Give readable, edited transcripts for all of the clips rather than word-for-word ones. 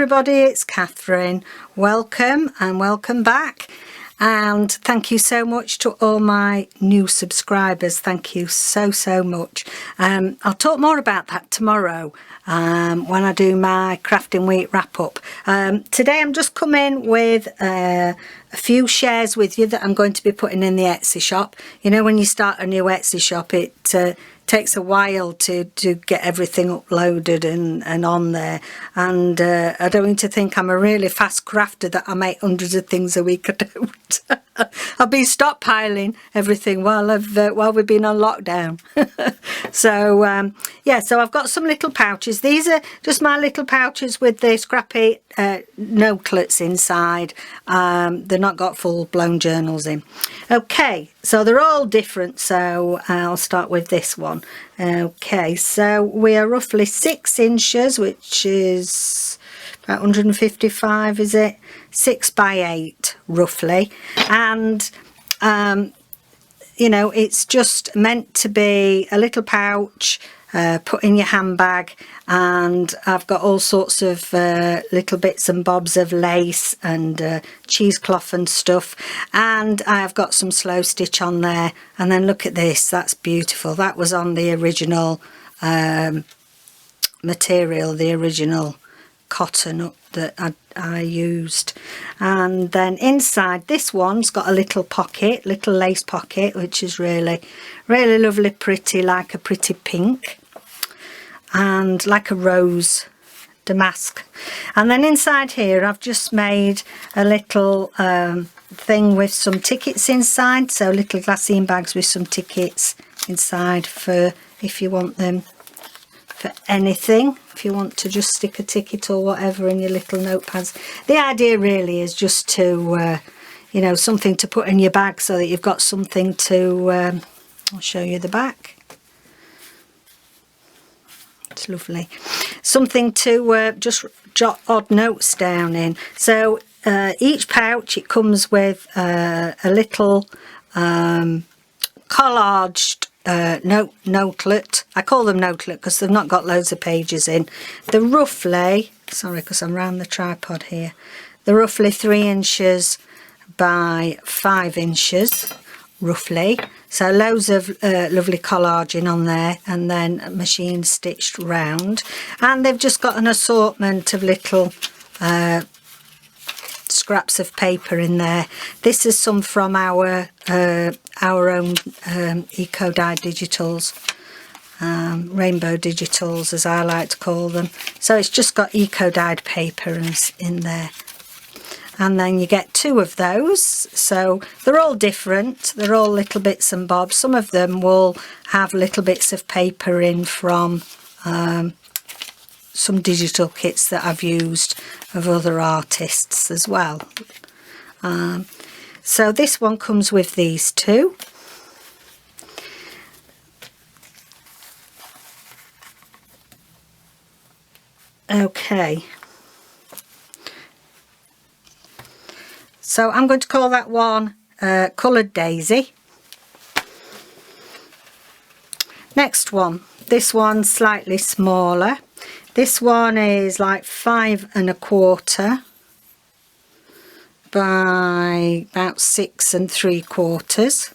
everybody, it's Catherine. Welcome and welcome back, and thank you so much to all my new subscribers. Thank you so much. I'll talk more about that tomorrow when I do my crafting week wrap up. Today I'm just coming with a few shares with you that I'm going to be putting in the Etsy shop. You know, when you start a new Etsy shop, it takes a while to get everything uploaded and on there, and I don't need to think I'm a really fast crafter that I make hundreds of things a week. I don't. I've been stockpiling everything while we've been on lockdown. So yeah, so I've got some little pouches. These are just my little pouches with the scrappy Notelets inside. They're not got full-blown journals in. Okay, so they're all different, so I'll start with this one. Okay, so we are roughly 6 inches, which is about 155, is it? 6 by 8 roughly, and you know, it's just meant to be a little pouch, put in your handbag, and I've got all sorts of little bits and bobs of lace and cheesecloth and stuff, and I've got some slow stitch on there. And then look at this, that's beautiful. That was on the original material, the original cotton that I used. And then inside, this one's got a little pocket, little lace pocket, which is really lovely, pretty, like a pretty pink and like a rose damask. And then inside here I've just made a little thing with some tickets inside, so little glassine bags with some tickets inside for if you want them for anything, if you want to just stick a ticket or whatever in your little notepads. The idea really is just to you know, something to put in your bag so that you've got something to I'll show you the back. It's lovely, something to just jot odd notes down in. So each pouch, it comes with a little collaged notelet. I call them notelet because they've not got loads of pages in. They're roughly, sorry because I'm round the tripod here, they're roughly 3 inches by 5 inches roughly. So loads of lovely collaging on there, and then machine stitched round, and they've just got an assortment of little scraps of paper in there. This is some from our own eco-dyed digitals, rainbow digitals as I like to call them. So it's just got eco-dyed paper in there, and then you get 2 of those. So they're all different, they're all little bits and bobs. Some of them will have little bits of paper in from some digital kits that I've used of other artists as well. So this one comes with these 2. Okay, so I'm going to call that one Coloured Daisy. Next one, this one's slightly smaller. This one is like 5 1/4 by about 6 3/4.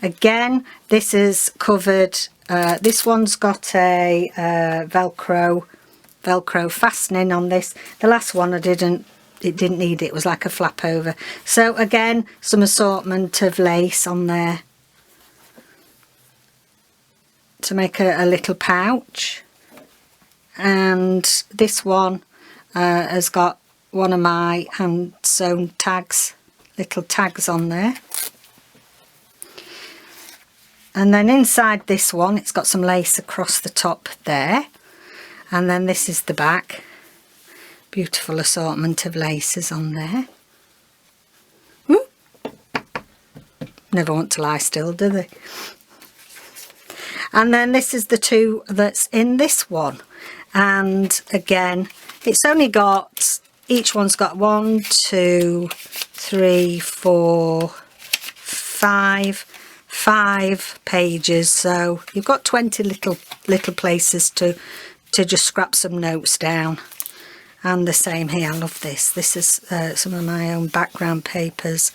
Again, this is covered, this one's got a velcro fastening on this. The last one it didn't need it, was like a flap over. So again, some assortment of lace on there to make a little pouch. And this one has got one of my hand sewn tags, little tags on there. And then inside this one, it's got some lace across the top there, and then this is the back. Beautiful assortment of laces on there. Ooh. Never want to lie still, do they? And then this is the 2 that's in this one. And again, it's only got, each one's got 1, 2, 3, 4, 5 pages. So you've got 20 little places to just scrap some notes down. And the same here. I love this. This is some of my own background papers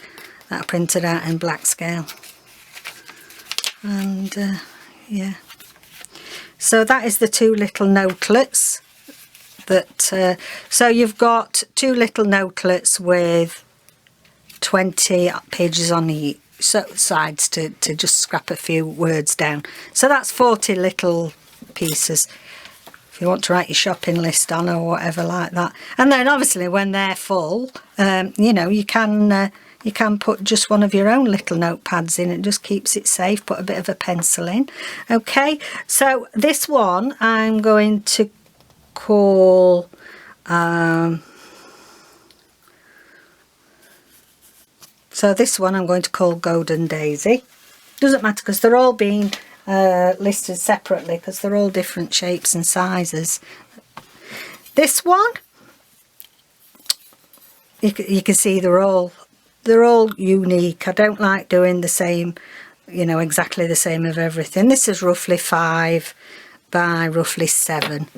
that I printed out in black scale. And yeah, so that is the 2 little notelets that so you've got 2 little notelets with 20 pages on each sides to just scrap a few words down. So that's 40 little pieces if you want to write your shopping list on or whatever like that. And then obviously when they're full, you know, you can put just one of your own little notepads in. It just keeps it safe. Put a bit of a pencil in. Okay, so this one I'm going to call so this one I'm going to call Golden Daisy. Doesn't matter because they're all being listed separately because they're all different shapes and sizes. This one, you can see they're all unique. I don't like doing the same, you know, exactly the same of everything. This is roughly 5 by roughly 7,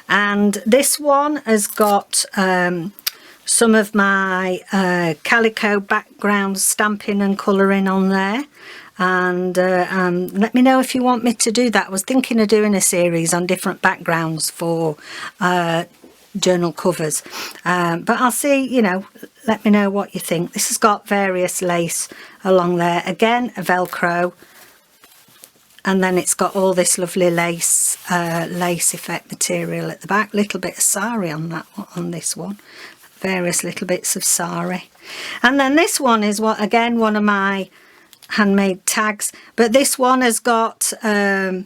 and this one has got some of my calico background stamping and colouring on there. And let me know if you want me to do that. I was thinking of doing a series on different backgrounds for journal covers, but I'll see, you know, let me know what you think. This has got various lace along there, again a Velcro, and then it's got all this lovely lace effect material at the back. Little bit of sari on that one, on this one, various little bits of sari. And then this one is one of my handmade tags, but this one has got I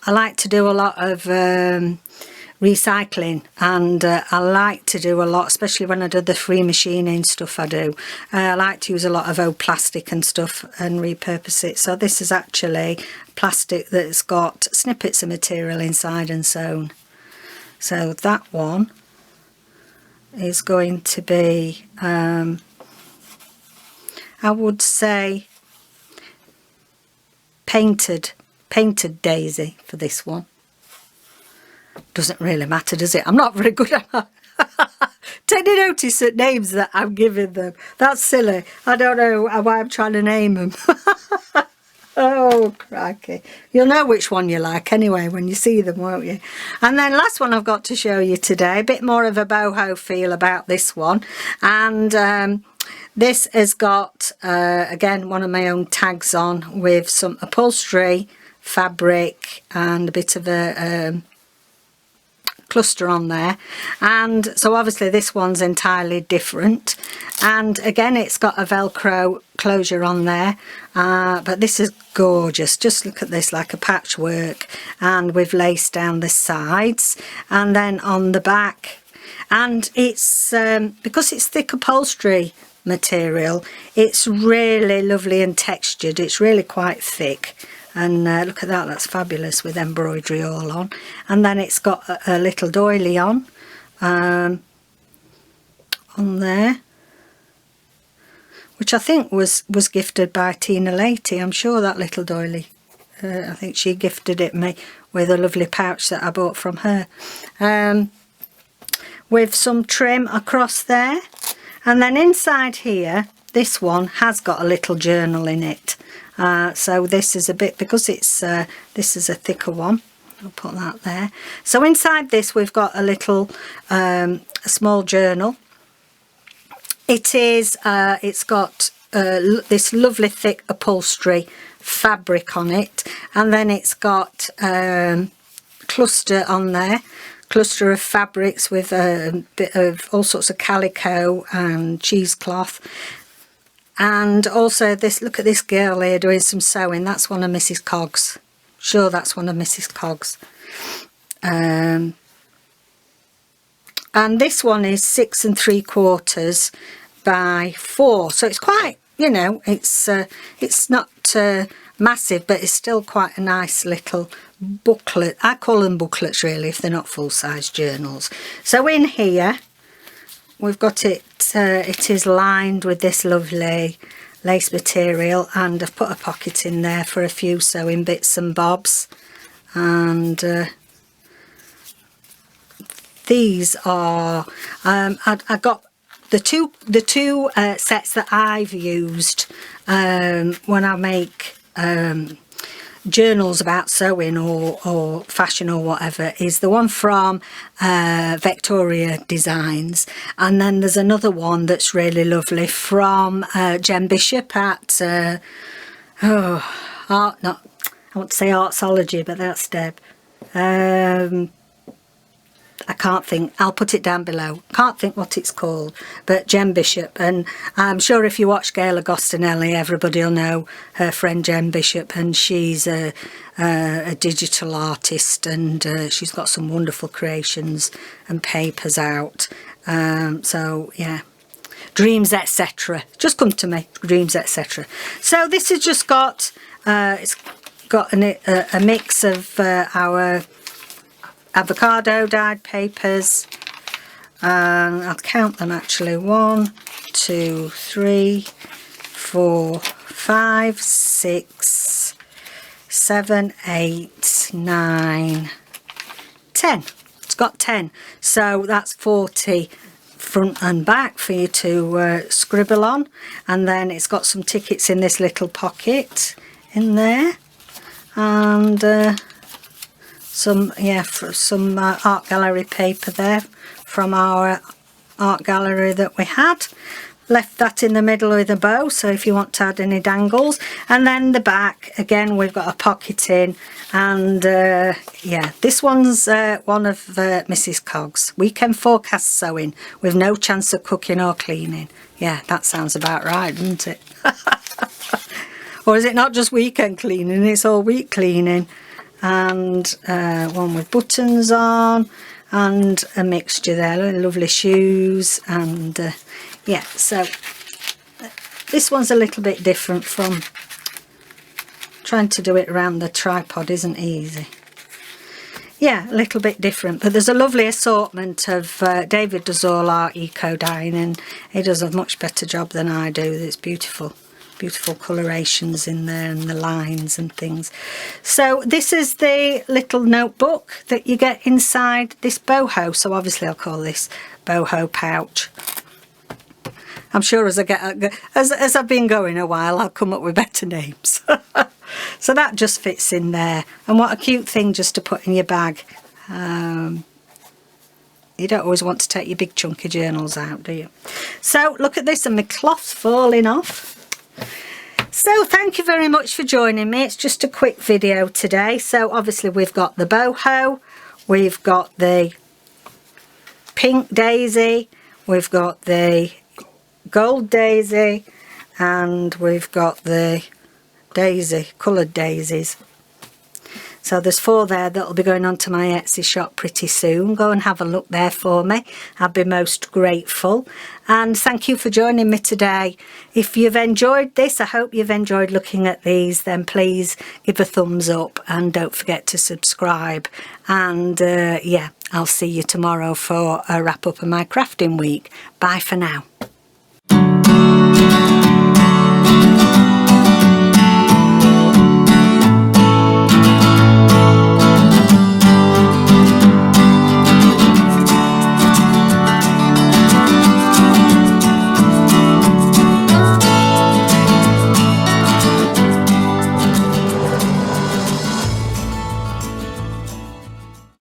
like to do a lot of recycling, and I like to do a lot, especially when I do the free machining stuff I do. I like to use a lot of old plastic and stuff and repurpose it. So this is actually plastic that's got snippets of material inside and sewn. So that one is going to be I would say painted daisy for this one. Doesn't really matter, does it? I'm not very good at taking notice at names that I'm giving them. That's silly. I don't know why I'm trying to name them. Oh, crikey. You'll know which one you like anyway when you see them, won't you? And then last one I've got to show you today, a bit more of a boho feel about this one. And this has got, again, one of my own tags on with some upholstery, fabric, and a bit of a cluster on there. And so obviously this one's entirely different, and again it's got a Velcro closure on there, but this is gorgeous. Just look at this, like a patchwork, and with lace down the sides and then on the back. And it's because it's thick upholstery material, it's really lovely and textured. It's really quite thick. And look at that, that's fabulous with embroidery all on. And then it's got a little doily on there, which I think was gifted by Tina Lady. I'm sure that little doily, I think she gifted it me with a lovely pouch that I bought from her. With some trim across there. And then inside here, this one has got a little journal in it. So this is a bit, because it's this is a thicker one, I'll put that there. So inside this we've got a little a small journal. It is it's got this lovely thick upholstery fabric on it, and then it's got cluster on there, cluster of fabrics with a bit of all sorts of calico and cheesecloth. And also this, look at this girl here doing some sewing. That's one of Mrs. Coggs. Sure, that's one of Mrs. Coggs. And this one is 6 3/4 by 4. So it's quite, you know, it's not massive, but it's still quite a nice little booklet. I call them booklets really, if they're not full-size journals. So in here we've got it, it is lined with this lovely lace material, and I've put a pocket in there for a few sewing bits and bobs. And these are, I got the two sets that I've used when I make journals about sewing or fashion or whatever, is the one from Victoria Designs, and then there's another one that's really lovely from Jen Bishop at I want to say Artsology, but that's Deb. I can't think. I'll put it down below. Can't think what it's called, but Jen Bishop. And I'm sure if you watch Gail Agostinelli, everybody will know her friend Jen Bishop, and she's a digital artist, and she's got some wonderful creations and papers out. So yeah, Dreams Etc. Just come to me, Dreams Etc. So this has just got it's got a mix of our avocado dyed papers, and I'll count them actually: 1, 2, 3, 4, 5, 6, 7, 8, 9, 10. It's got 10, so that's 40 front and back for you to scribble on. And then it's got some tickets in this little pocket in there, and some art gallery paper there from our art gallery that we had. Left that in the middle with a bow, so if you want to add any dangles. And then the back again, we've got a pocket in, and yeah, this one's one of Mrs. Cogg's weekend forecast sewing with no chance of cooking or cleaning. Yeah, that sounds about right, doesn't it? Or is it not just weekend cleaning, it's all week cleaning? And one with buttons on, and a mixture there, lovely shoes, and yeah, so this one's a little bit different. From trying to do it around the tripod isn't easy. Yeah, a little bit different, but there's a lovely assortment of David does all our eco dyeing, and he does a much better job than I do. It's beautiful colorations in there, and the lines and things. So this is the little notebook that you get inside this boho, so obviously I'll call this boho pouch. I'm sure as I've been going a while, I'll come up with better names. So that just fits in there, and what a cute thing just to put in your bag. You don't always want to take your big chunky journals out, do you? So look at this, and my cloth's falling off. So thank you very much for joining me. It's just a quick video today. So obviously we've got the boho, we've got the pink daisy, we've got the gold daisy, and we've got the daisy, coloured daisies. So there's 4 there that'll be going onto my Etsy shop pretty soon. Go and have a look there for me. I'd be most grateful. And thank you for joining me today. If you've enjoyed this, I hope you've enjoyed looking at these, then please give a thumbs up and don't forget to subscribe. And yeah, I'll see you tomorrow for a wrap up of my crafting week. Bye for now.